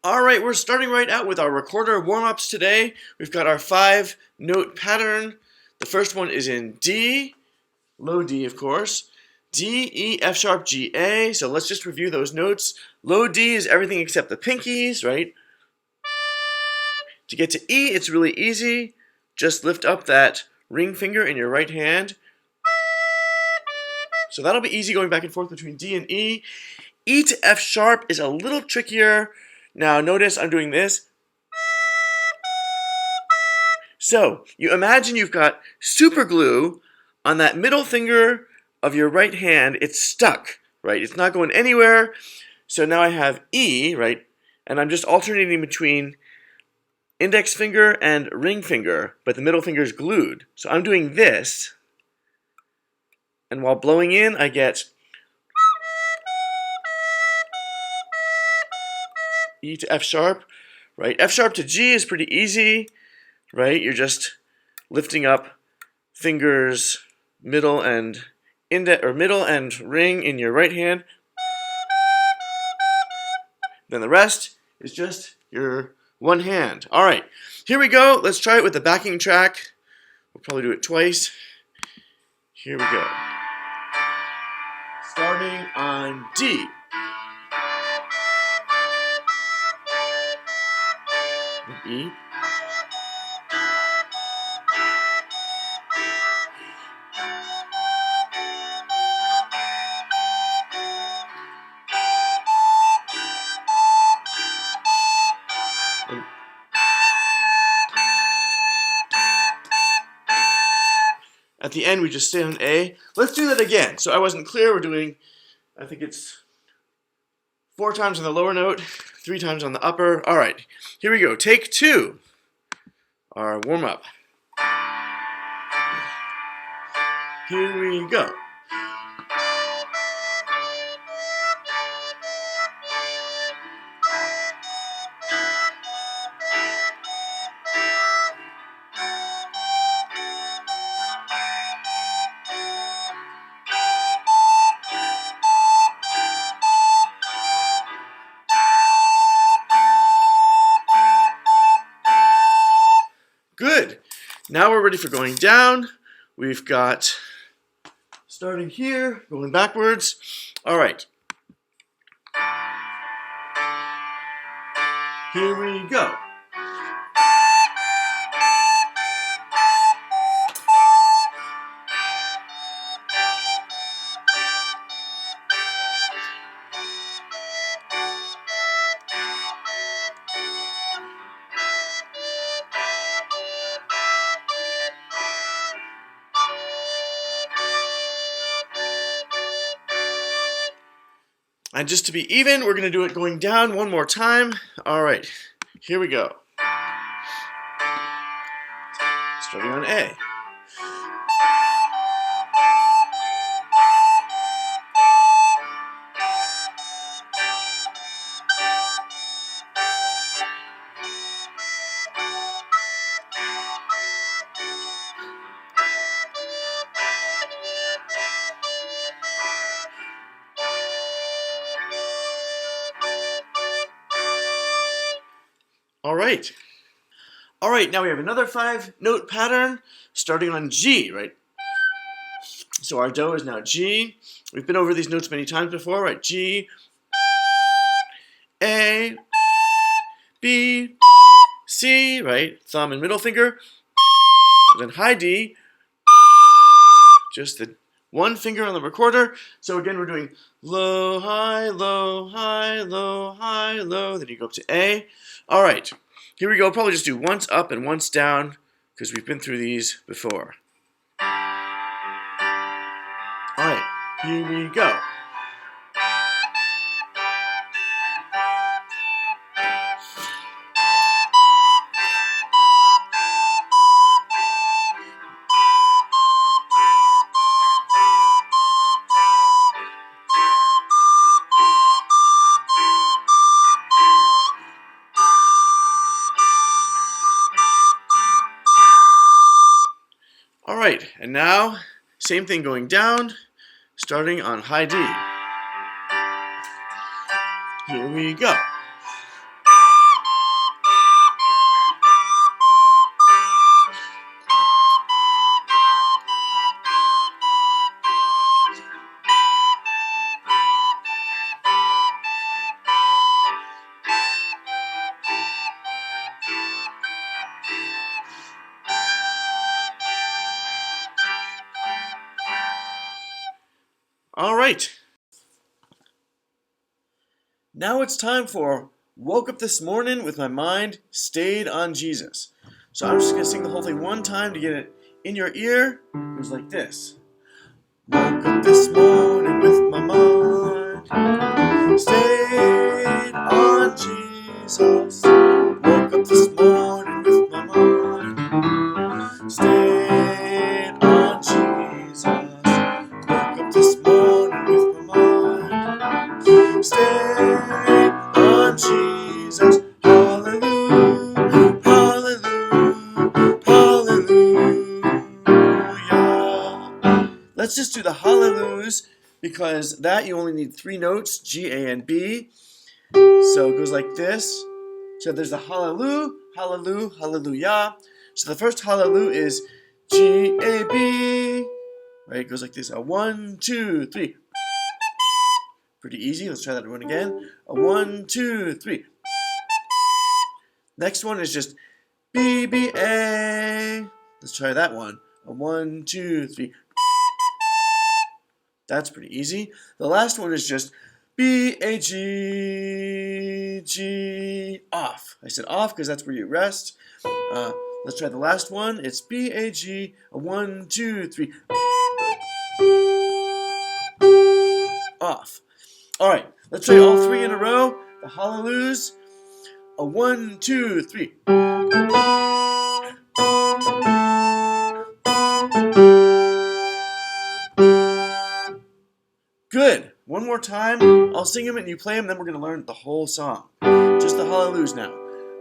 All right, we're starting right out with our recorder warm-ups today. We've got our 5-note pattern. The first one is in D, low D of course, D, E, F sharp, G, A. So let's just review those notes. Low D is everything except the pinkies, right? To get to E, it's really easy. Just lift up that ring finger in your right hand. So that'll be easy going back and forth between D and E. E to F sharp is a little trickier. Now notice I'm doing this. So you imagine you've got super glue on that middle finger of your right hand. It's stuck, right? It's not going anywhere. So now I have E, right? And I'm just alternating between index finger and ring finger, but the middle finger is glued. So I'm doing this, and while blowing in, I get E to F sharp, right? F sharp to G is pretty easy, right? You're just lifting up fingers, middle and index or middle and ring in your right hand. Then the rest is just your one hand. All right, here we go. Let's try it with the backing track. We'll probably do it twice. Here we go. Starting on D. E. At the end, we just stay on A. Let's do that again. So I wasn't clear. We're doing, I think it's 4 times on the lower note, 3 times on the upper. All right, here we go. Take 2. Our warm-up. Here we go. Good. Now we're ready for going down. We've got starting here, going backwards. All right. Here we go. And just to be even, we're going to do it going down one more time. All right, here we go. Starting on A. All right. All right, now we have another 5-note pattern starting on G, right? So our Do is now G. We've been over these notes many times before, right? G, A, B, C, right? Thumb and middle finger. And then high D, just the one finger on the recorder. So again, we're doing low, high, low, high, low, high, low. Then you go up to A. All right, here we go. Probably just do once up and once down because we've been through these before. All right, here we go. All right, and now same thing going down, starting on high D. Here we go. right. Now it's time for Woke Up This Morning with My Mind Stayed on Jesus. So I'm just going to sing the whole thing one time to get it in your ear. It goes like this. Woke up this morning with my mind stayed on Jesus. Woke up this morning with my mind stayed on Jesus. Woke up this morning with my mind stayed on Jesus. Hallelujah, hallelujah, hallelujah. Let's just do the hallelujahs because that you only need 3 notes, G, A, and B. So it goes like this. So there's the hallelujah, hallelujah, hallelujah. So the first hallelujah is G, A, B. Right, it goes like this. A 1, 2, 3. Pretty easy. Let's try that one again. A 1, 2, 3. Next one is just B, B, A. Let's try that one. A 1, 2, 3. That's pretty easy. The last one is just B, A, G, G, off. I said off because that's where you rest. Let's try the last one. It's B, A, G, a 1, 2, 3. Off. All right, let's try all 3 in a row. The hallelujahs. A 1, 2, 3. Good. One more time. I'll sing them and you play them, then we're going to learn the whole song. Just the hallelujahs now.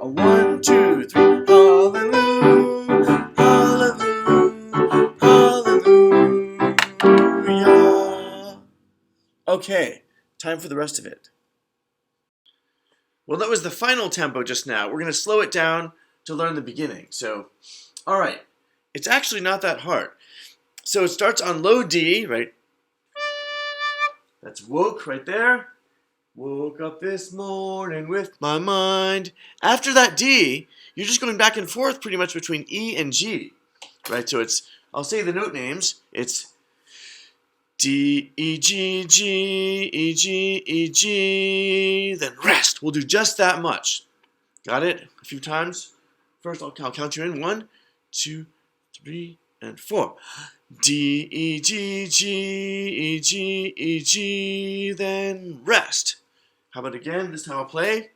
A 1, 2, 3. Hallelujah, hallelujah, hallelujah. Okay, time for the rest of it. Well, that was the final tempo just now. We're going to slow it down to learn the beginning. So, all right. It's actually not that hard. So it starts on low D, right? That's woke right there. Woke up this morning with my mind. After that D, you're just going back and forth pretty much between E and G, right? So it's, I'll say the note names. It's D, E, G, G, E, G, E, G, then rest. We'll do just that much. Got it? A few times. First, I'll count you in. 1, 2, 3, and 4. D, E, G, G, E, G, E, G, then rest. How about again? This time I'll play.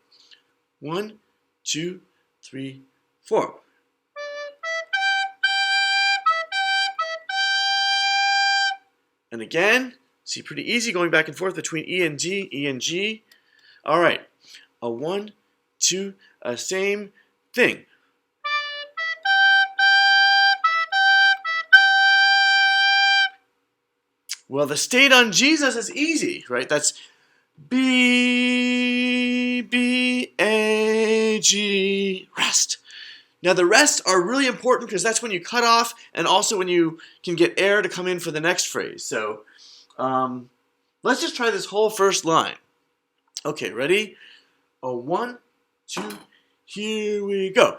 1, 2, 3, 4. And again, see, pretty easy going back and forth between E and G, E and G. All right, a 1, 2, same thing. Well, the stayed on Jesus is easy, right? That's B, B, A, G, rest. Now the rests are really important because that's when you cut off and also when you can get air to come in for the next phrase. So let's just try this whole first line. Okay, ready? A 1, 2, here we go.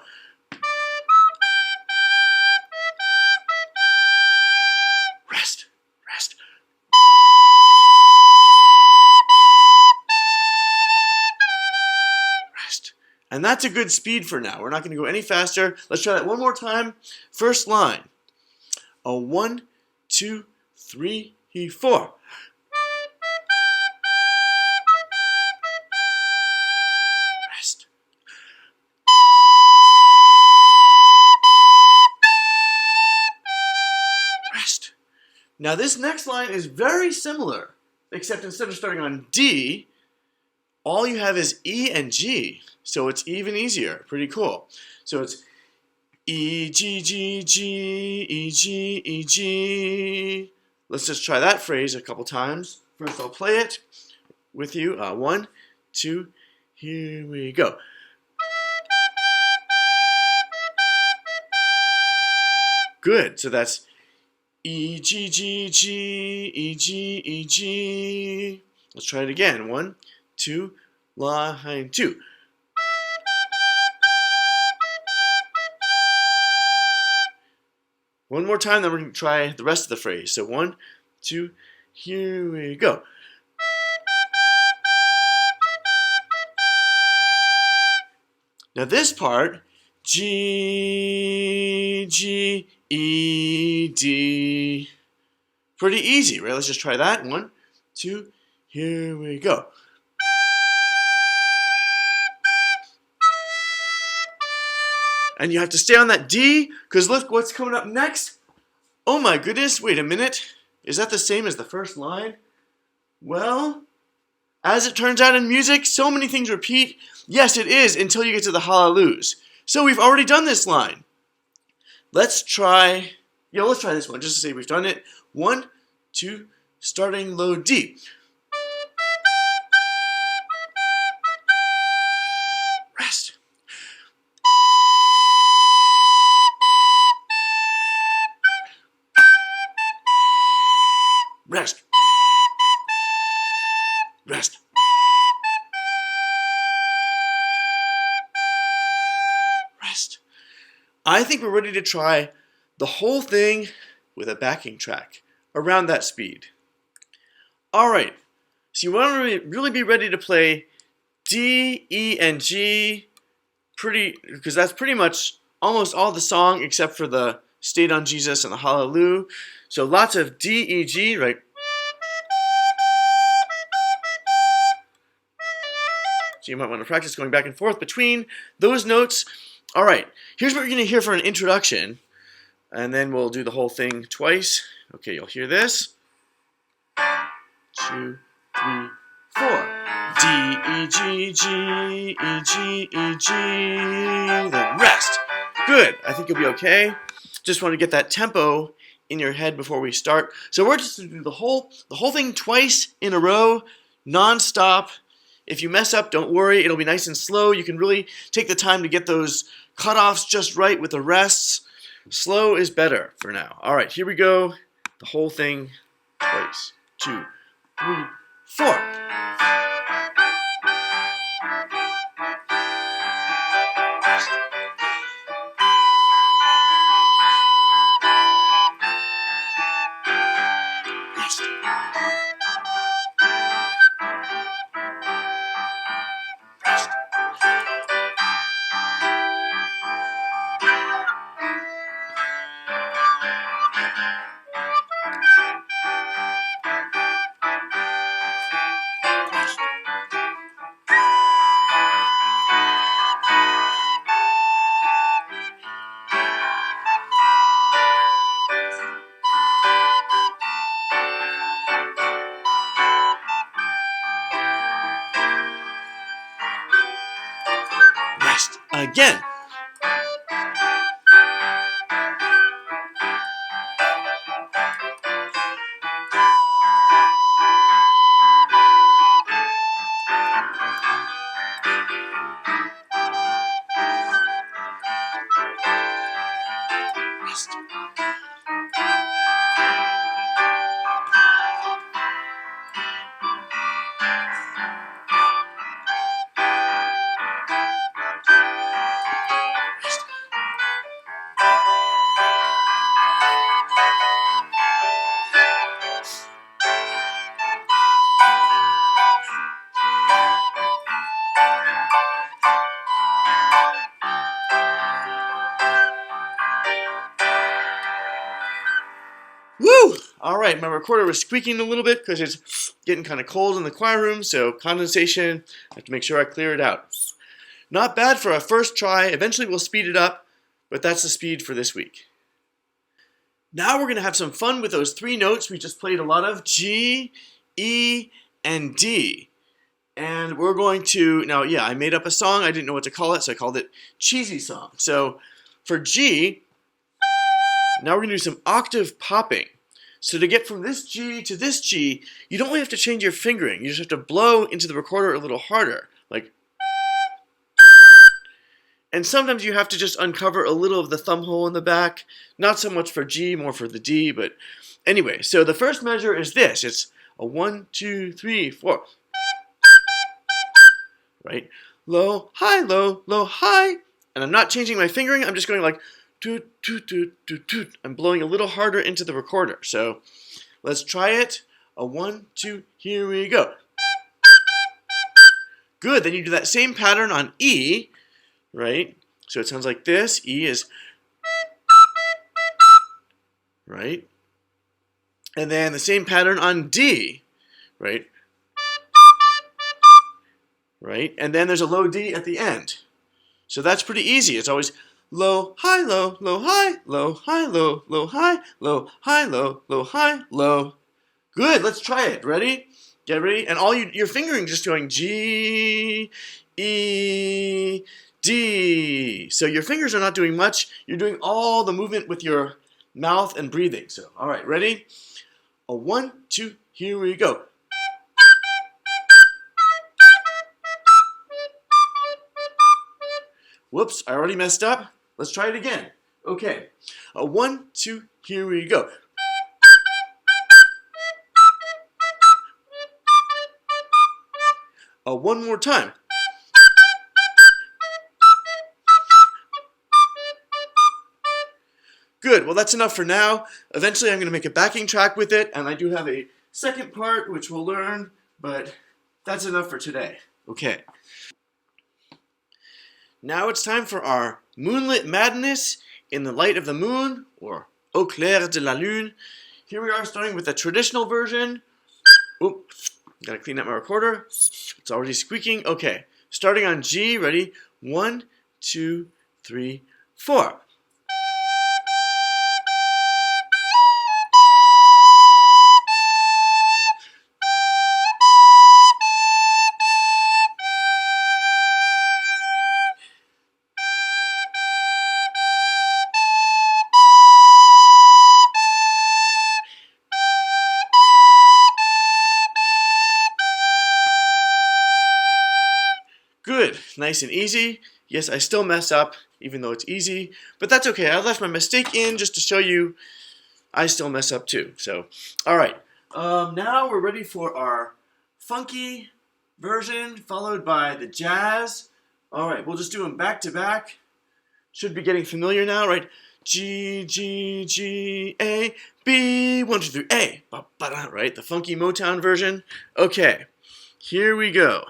Rest, rest. Rest. And that's a good speed for now. We're not going to go any faster. Let's try that one more time. First line. A 1, 2, 3, 4. Rest. Rest. Now this next line is very similar, except instead of starting on D, all you have is E and G. So it's even easier. Pretty cool. So it's E, G, G, G, E, G, E, G. Let's just try that phrase a couple times. First I'll play it with you. 1, 2, here we go. Good. So that's E, G, G, G, E, G, E, G. Let's try it again. 1, 2, line 2. One more time, then we're going to try the rest of the phrase. So 1, 2, here we go. Now this part, G, G, E, D. Pretty easy, right? Let's just try that. 1, 2, here we go. And you have to stay on that D, because look what's coming up next. Oh my goodness, wait a minute. Is that the same as the first line? Well, as it turns out in music, so many things repeat. Yes, it is, until you get to the hallelujahs. So we've already done this line. Let's try this one, just to say we've done it. 1, 2, starting low D. Rest. Rest. Rest. Rest. I think we're ready to try the whole thing with a backing track around that speed. Alright, so you want to really be ready to play D, E, and G, because that's pretty much almost all the song except for the Stayed on Jesus and the Hallelujah. So lots of D, E, G, right? So you might want to practice going back and forth between those notes. All right, here's what you're going to hear for an introduction, and then we'll do the whole thing twice. Okay, you'll hear this. 2, 3, 4. D, E, G, G, E, G, E, G, then rest. Good, I think you'll be okay. Just want to get that tempo in your head before we start. So we're just going to do the whole thing twice in a row, non-stop. If you mess up, don't worry, it'll be nice and slow. You can really take the time to get those cutoffs just right with the rests. Slow is better for now. All right, here we go. The whole thing twice. 2, 3, 4. Rest again. Rest. Woo! All right, my recorder was squeaking a little bit because it's getting kind of cold in the choir room, so condensation, I have to make sure I clear it out. Not bad for a first try. Eventually we'll speed it up, but that's the speed for this week. Now we're going to have some fun with those 3 notes we just played a lot of, G, E, and D. And we're going to, now yeah, I made up a song, I didn't know what to call it, so I called it Cheesy Song. So for G, now we're going to do some octave popping. So to get from this G to this G, you don't really have to change your fingering. You just have to blow into the recorder a little harder. Like, and sometimes you have to just uncover a little of the thumb hole in the back. Not so much for G, more for the D, but anyway. So the first measure is this. It's a 1, 2, 3, 4. Right? Low, high, low, high. And I'm not changing my fingering. I'm just going like toot, toot, toot, toot, toot. I'm blowing a little harder into the recorder. So let's try it A 1, 2, here we go. Good, then you do that same pattern on E, right? So it sounds like this. E is, right? And then the same pattern on D, right? Right? And then there's a low D at the end. So that's pretty easy. It's always low, high, low, low, high, low, high, low, low, high, low, high, low, low, high, low. Good, let's try it. Ready? Get ready. And all your fingering just going G, E, D. So your fingers are not doing much. You're doing all the movement with your mouth and breathing. So, all right, ready? A 1, 2, here we go. Whoops, I already messed up. Let's try it again. Okay. A 1, 2, here we go. One more time. Good, well that's enough for now. Eventually I'm going to make a backing track with it, and I do have a second part which we'll learn, but that's enough for today. Okay. Now it's time for our Moonlit Madness in the Light of the Moon, or Au clair de la lune. Here we are starting with the traditional version. Oop, gotta clean up my recorder. It's already squeaking. Okay, starting on G, ready? 1, 2, 3, 4. Good, nice and easy. Yes, I still mess up, even though it's easy, but that's okay. I left my mistake in just to show you I still mess up too. So, all right. Now we're ready for our funky version, followed by the jazz. All right, we'll just do them back to back. Should be getting familiar now, right? G, G, G, A, B, 1, 2, 3, A, ba, ba, da, right? The funky Motown version. Okay, here we go.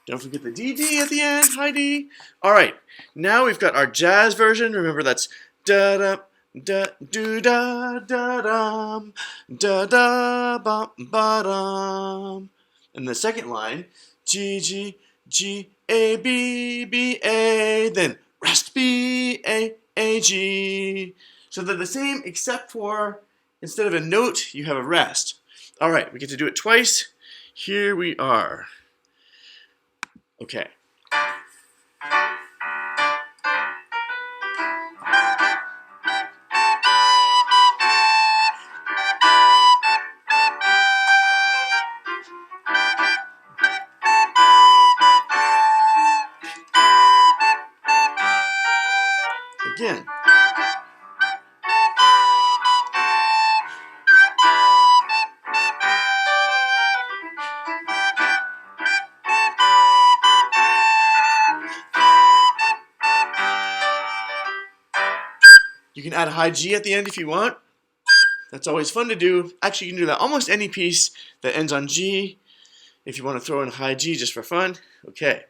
Don't forget the DD at the end, high D. All right, now we've got our jazz version. Remember that's da da da do da da dum da da ba ba dum. And the second line, G G G A B B A, then rest B A A G. So they're the same except for instead of a note, you have a rest. All right, we get to do it twice. Here we are. Okay. Again. You can add a high G at the end if you want. That's always fun to do. Actually, you can do that almost any piece that ends on G if you want to throw in a high G just for fun. Okay.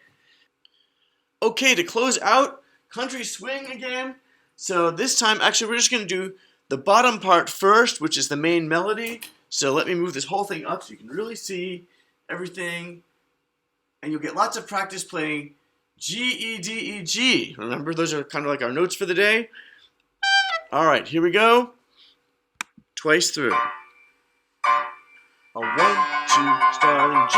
Okay, to close out, country swing again. So this time, actually, we're just going to do the bottom part first, which is the main melody. So let me move this whole thing up so you can really see everything. And you'll get lots of practice playing G, E, D, E, G. Remember, those are kind of like our notes for the day. All right, here we go. Twice through. A 1, 2 starting G.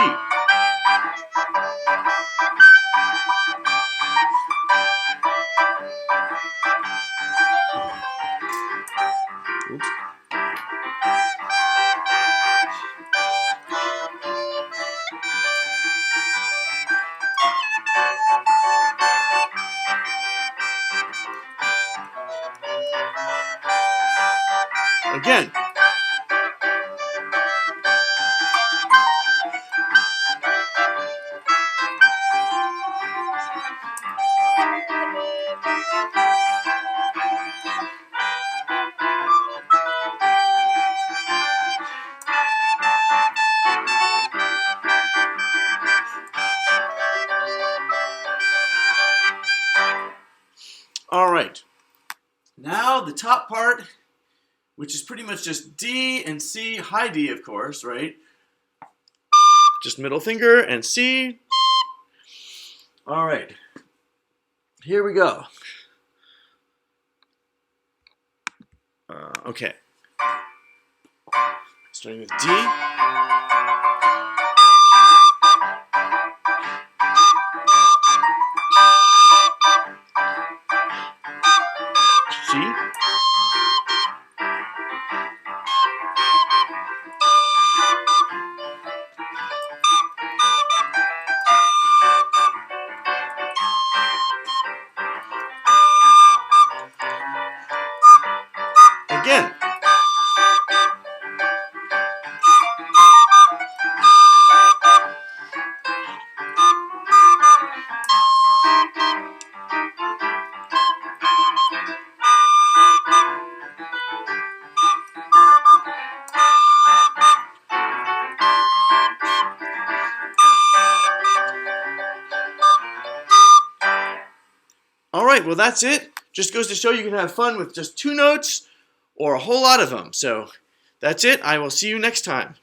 Oops. Again. All right. Now the top part, which is pretty much just D and C, high D of course, right? Just middle finger and C. All right. Here we go. Okay. Starting with D. C. Again. All right, well that's it. Just goes to show you can have fun with just 2 notes or a whole lot of them. So that's it. I will see you next time.